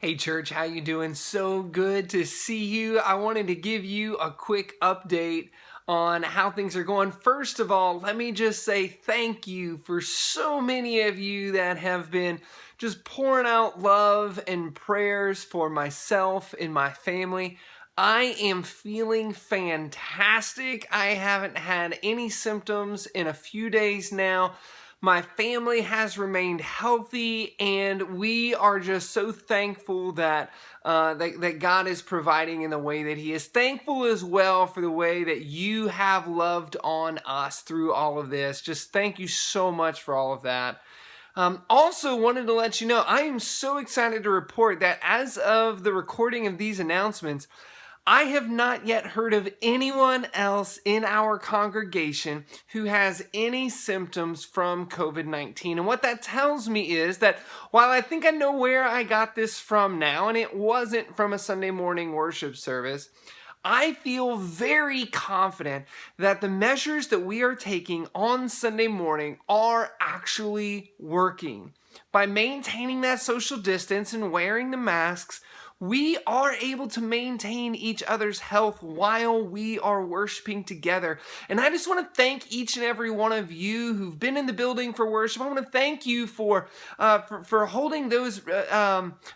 Hey church, how you doing? So good to see you. I wanted to give you a quick update on how things are going. First of all, let me just say thank you for so many of you that have been just pouring out love and prayers for myself and my family. I am feeling fantastic. I haven't had any symptoms in a few days now. My family has remained healthy, and we are just so thankful that God is providing in the way that He is. Thankful as well for the way that you have loved on us through all of this. Just thank you so much for all of that. Also wanted to let you know, I am so excited to report that as of the recording of these announcements, I have not yet heard of anyone else in our congregation who has any symptoms from COVID-19. And what that tells me is that while I think I know where I got this from now, and it wasn't from a Sunday morning worship service, I feel very confident that the measures that we are taking on Sunday morning are actually working. By maintaining that social distance and wearing the masks, we are able to maintain each other's health while we are worshiping together. And I just want to thank each and every one of you who've been in the building for worship. I want to thank you for holding those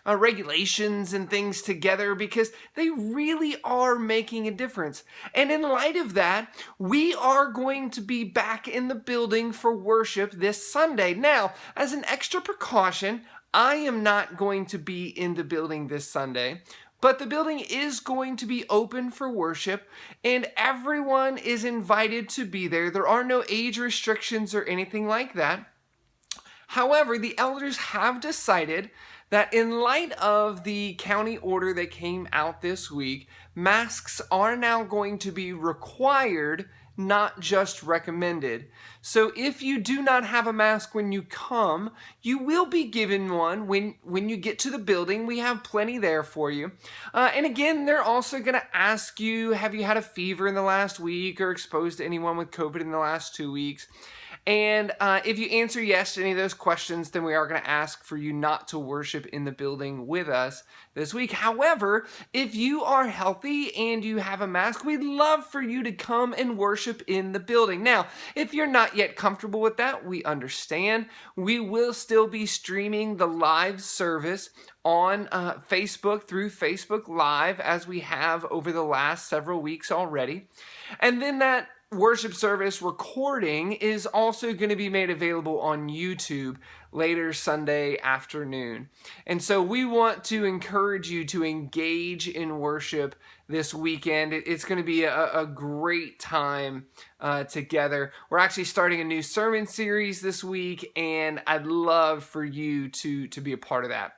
regulations and things together, because they really are making a difference. And in light of that, we are going to be back in the building for worship this Sunday. Now, as an extra precaution, I am not going to be in the building this Sunday, but the building is going to be open for worship, and everyone is invited to be there. There are no age restrictions or anything like that. However, the elders have decided that in light of the county order that came out this week, masks are now going to be required, not just recommended. So if you do not have a mask when you come, you will be given one when you get to the building. We have plenty there for you. And again, they're also going to ask you, have you had a fever in the last week or exposed to anyone with COVID in the last 2 weeks? And if you answer yes to any of those questions, then we are going to ask for you not to worship in the building with us this week. However, if you are healthy and you have a mask, we'd love for you to come and worship in the building. Now, if you're not yet comfortable with that, we understand. We will still be streaming the live service on Facebook through Facebook Live, as we have over the last several weeks already. And then that worship service recording is also going to be made available on YouTube later Sunday afternoon. And so we want to encourage you to engage in worship this weekend. It's going to be a great time together. We're actually starting a new sermon series this week, and I'd love for you to be a part of that.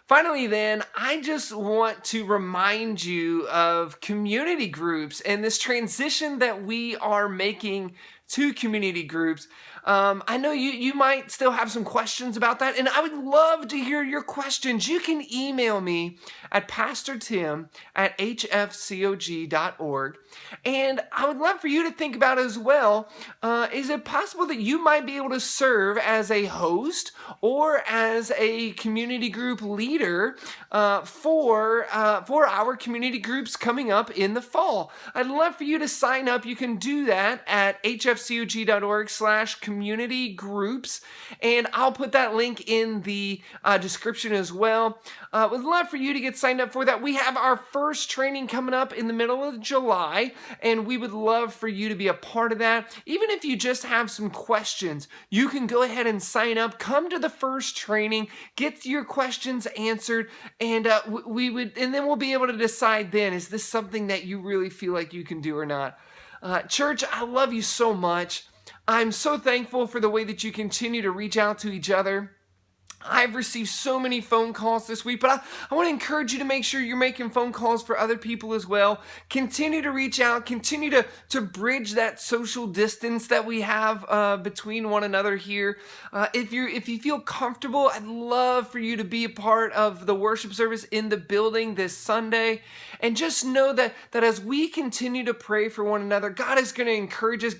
Finally, then, I just want to remind you of community groups and this transition that we are making to community groups. I know you might still have some questions about that, and I would love to hear your questions. You can email me at pastortim@hfcog.org, and I would love for you to think about as well, is it possible that you might be able to serve as a host or as a community group leader for our community groups coming up in the fall? I'd love for you to sign up. You can do that at hfcog.org/community groups, and I'll put that link in the description as well. Would love for you to get signed up for that. We have our first training coming up in the middle of July, and we would love for you to be a part of that. Even if you just have some questions, you can go ahead and sign up. Come to the first training, get your questions answered, and then we'll be able to decide then, is this something that you really feel like you can do or not? Church, I love you so much. I'm so thankful for the way that you continue to reach out to each other. I've received so many phone calls this week, but I want to encourage you to make sure you're making phone calls for other people as well. Continue to reach out, continue to bridge that social distance that we have between one another here. If you feel comfortable, I'd love for you to be a part of the worship service in the building this Sunday. And just know that as we continue to pray for one another, God is going to encourage us.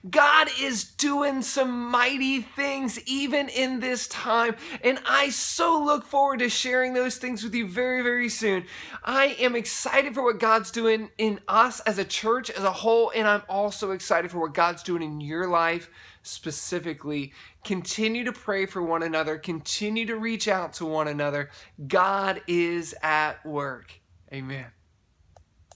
God is doing some mighty things even in this time. And I so look forward to sharing those things with you very, very soon. I am excited for what God's doing in us as a church as a whole, and I'm also excited for what God's doing in your life specifically. Continue to pray for one another. Continue to reach out to one another. God is at work. Amen.